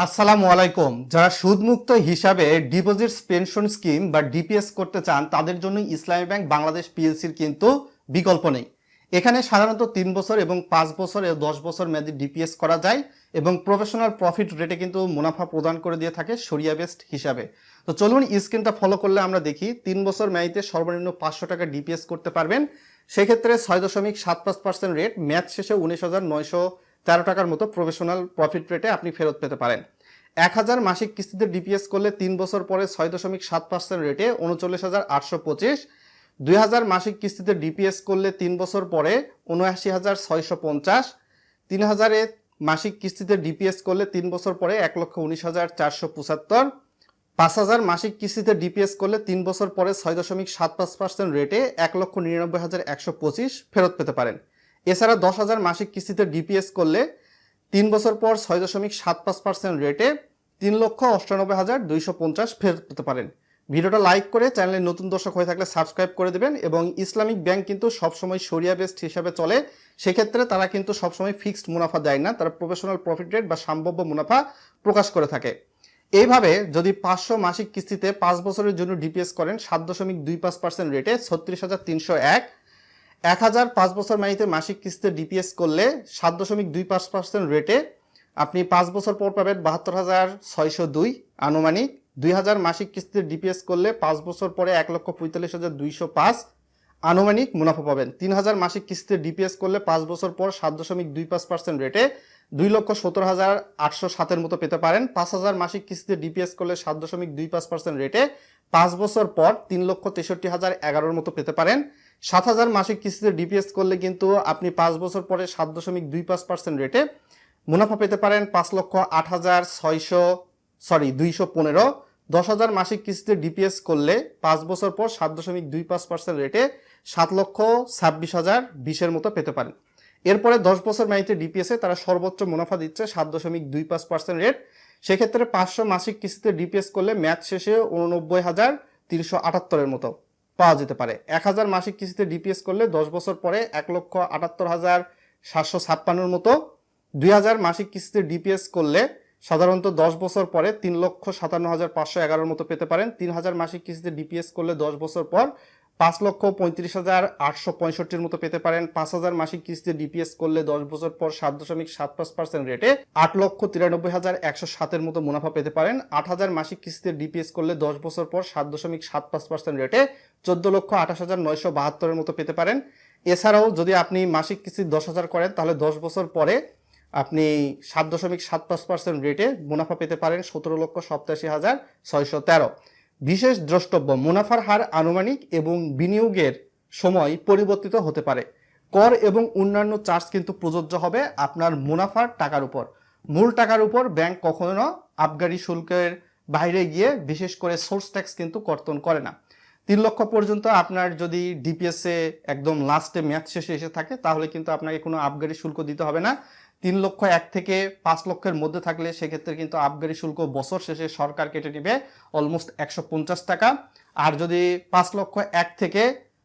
আসসালামু আলাইকুম। যারা সুদমুক্ত হিসাবে ডিপোজিটস পেনশন স্কিম বা ডিপিএস করতে চান তাদের জন্য ইসলামী ব্যাংক বাংলাদেশ পিএলসির কিন্তু বিকল্প নেই। এখানে সাধারণত 3 বছর এবং 5 বছর এবং 10 বছর মেয়াদি ডিপিএস করা যায় এবং প্রফেশনাল প্রফিট রেটে কিন্তু মুনাফা প্রদান করে দিয়ে থাকে শরিয়া বেসড হিসাবে। তো চলুন স্ক্রিনটা ফলো করলে আমরা দেখি 3 বছর মেয়াদিতে সর্বনিম্ন 500 টাকা ডিপিএস করতে পারবেন। সেক্ষেত্রে 6.75% রেট, ম্যাচ শেষে 19,913 টাকার মতো প্রফেশনাল প্রফিট রেটে আপনি ফেরত পেতে পারেন। 1000 মাসিক কিস্তিতে ডিপিএস করলে 3 বছর পরে 6.7% রেটে 39,825। 2000 মাসিক কিস্তিতে ডিপিএস করলে 3 বছর পরে 79,650। 3000 মাসিক কিস্তিতে ডিপিএস করলে 3 বছর পরে 1,19,475। 5000 মাসিক কিস্তিতে ডিপিএস করলে 3 বছর পরে 6.75% রেটে 1,99,125 ফেরত পেতে পারেন। এছাড়া 10,000 মাসিক কিস্তিতে ডিপিএস করলে 3 বছর পর 6.75% রেটে 3,98,250 ফেরত পেতে পারেন। ভিডিওটা লাইক করে চ্যানেলে নতুন দর্শক হয়ে থাকলে সাবস্ক্রাইব করে দেবেন। এবং ইসলামিক ব্যাংক কিন্তু সবসময় শরিয়া বেসড হিসাবে চলে, সেক্ষেত্রে তারা কিন্তু সবসময় ফিক্সড মুনাফা দেয় না, তারা প্রফেশনাল প্রফিট রেট বা সম্ভাব্য মুনাফা প্রকাশ করে থাকে। এইভাবে যদি 500 মাসিক কিস্তিতে 5 বছরের জন্য ডিপিএস করেন 7.25% রেটে 36,301। 1000 5 বছর মেয়াদিতে মাসিক কিস্তিতে ডিপিএস করলে 7.25% রেটে আপনি 5 বছর পর পাবেন 72,602 আনুমানিক। 2000 মাসিক কিস্তিতে ডিপিএস করলে 5 বছর পরে 1,45,205 আনুমানিক মুনাফা পাবেন। 3000 মাসিক কিস্তিতে ডিপিএস করলে 5 বছর পর 7.25% রেটে 2,17,807 মতো পেতে পারেন। 5000 মাসিক কিস্তিতে ডিপিএস করলে 7.25% রেটে 5 বছর পর 3,63,011 মতো পেতে পারেন। 7000 মাসিক কিস্তিতে ডিপিএস করলে কিন্তু আপনি 5 বছর পরে 7.25% রেটে মুনাফা পেতে পারেন 5,08,215। 10,000 মাসিক কিস্তিতে ডিপিএস করলে 5 বছর পর 7.25% রেটে 7,26,020 মতো পেতে পারেন। এরপরে 10 বছর মেয়াদিতে ডিপিএসে তারা সর্বোচ্চ মুনাফা দিচ্ছে 7.25% রেট। সেক্ষেত্রে 500 মাসিক কিস্তিতে ডিপিএস করলে ম্যাচ শেষে 89,378 মতো পাওয়া যেতে পারে। 1000 মাসিক কিস্তিতে ডিপিএস করলে 10 বছর পরে 1,78,756 মতো। 2000 মাসিক কিস্তিতে ডিপিএস করলে সাধারণত 10 বছর পরে 3,57,511 মতো পেতে পারেন। 3000 মাসিক কিস্তিতে ডিপিএস করলে 10 বছর পর 5,35,865 মতো পেতে পারেন। 5000 মাসিক কিস্তিতে ডিপিএস করলে 10 বছর পর 7.75% রেটে 8,93,107 মতো মুনাফা পেতে পারেন। 8000 মাসিক কিস্তিতে ডিপিএস করলে 10 বছর পর 7.75% রেটে 14,28,972 মতো পেতে পারেন। এছাড়াও যদি আপনি মাসিক কিস্তি 10,000 করেন তাহলে 10 বছর পরে আপনি 7.75% রেটে মুনাফা পেতে পারেন 17,87,613। বিশেষ দ্রষ্টব্য, মুনাফার হার আনুমানিক এবং বিনিয়োগের সময় পরিবর্তিত হতে পারে। কর এবং অন্যান্য চার্জ কিন্তু প্রযোজ্য হবে আপনার মুনাফার টাকার উপর। মূল টাকার উপর ব্যাংক কখনো আবগারি শুল্কের বাইরে গিয়ে বিশেষ করে সোর্স ট্যাক্স কিন্তু কর্তন করে না। 3 লক্ষ পর্যন্ত আপনার যদি ডিপিএসে একদম লাস্টে ম্যাচ শেষে এসে থাকে তাহলে কিন্তু আপনাকে কোনো আবগারি শুল্ক দিতে হবে না। 3,01,000 থেকে 5 লক্ষের মধ্যে থাকলে সেক্ষেত্রে কিন্তু আবগারি শুল্ক বছর শেষে সরকার কেটে নেবে অলমোস্ট 150 টাকা। আর যদি 5,01,000 থেকে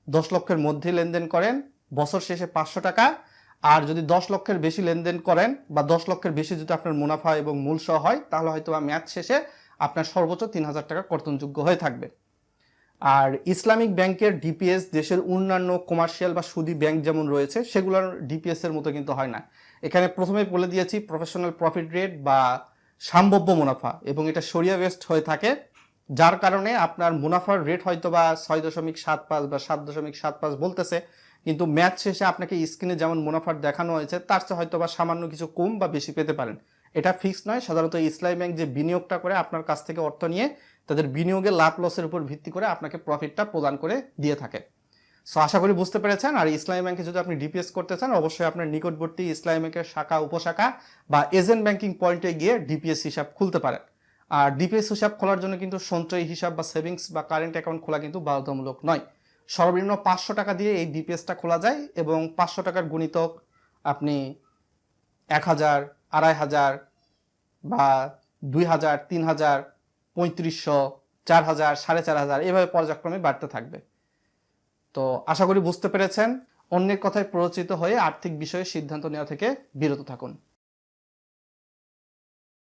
10 লক্ষের মধ্যে লেনদেন করেন বছর শেষে 500 টাকা। আর যদি 10 লক্ষের বেশি লেনদেন করেন বা 10 লক্ষের বেশি যদি আপনার মুনাফা এবং মূল সহ হয় তাহলে হয়তো ম্যাচ শেষে আপনার সর্বোচ্চ 3,000 টাকা কর্তনযোগ্য হয়ে থাকবে। আর ইসলামিক ব্যাংকের ডিপিএস দেশের অন্যান্য কমার্শিয়াল বা সুদী ব্যাংক যেমন রয়েছে সেগুলোর ডিপিএস এর মতো কিন্তু হয় না। এখানে প্রথমে বলে দিয়েছি প্রফেশনাল প্রফিট রেট বা সম্ভাব্য মুনাফা, এবং এটা শরিয়া বেসড হয়ে থাকে, যার কারণে আপনার মুনাফার রেট হয়তো বা 6.75 বা 7.75 বলতেছে, কিন্তু ম্যাচ শেষে আপনাকে স্ক্রিনে যেমন মুনাফার দেখানো হয়েছে তার চেয়ে হয়তো বা সামান্য কিছু কম বা বেশি পেতে পারেন। এটা ফিক্সড নয়। সাধারণত ইসলামী ব্যাংক যে বিনিয়োগটা করে আপনার কাছ থেকে অর্থ নিয়ে তাদের বিনিয়োগের লাভ লসের উপর ভিত্তি করে আপনাকে প্রফিটটা প্রদান করে দিয়ে থাকে। সো আশা করি বুঝতে পেরেছেন। আর ইসলামী ব্যাংকে যদি আপনি ডিপিএস করতে চান অবশ্যই আপনার নিকটবর্তী ইসলামী ব্যাংকের শাখা, উপশাখা বা এজেন্ট ব্যাংকিং পয়েন্টে গিয়ে ডিপিএস হিসাব খুলতে পারেন। আর ডিপিএস হিসাব খোলার জন্য কিন্তু সঞ্চয়ী হিসাব বা সেভিংস বা কারেন্ট অ্যাকাউন্ট খোলা কিন্তু বাধ্যতামূলক নয়। সর্বনিম্ন 500 টাকা দিয়ে এই ডিপিএসটা খোলা যায় এবং 500 টাকার গুণিতক আপনি 1,000, 2,500 বা 2,000, 3,000, 3,500, 4,000, 4,500 এভাবে পর্যায়ক্রমে বাড়তে থাকবে। তো আশা করি বুঝতে পেরেছেন। অন্যের কথায় প্ররোচিত হয়ে আর্থিক বিষয়ে সিদ্ধান্ত নেওয়া থেকে বিরত থাকুন।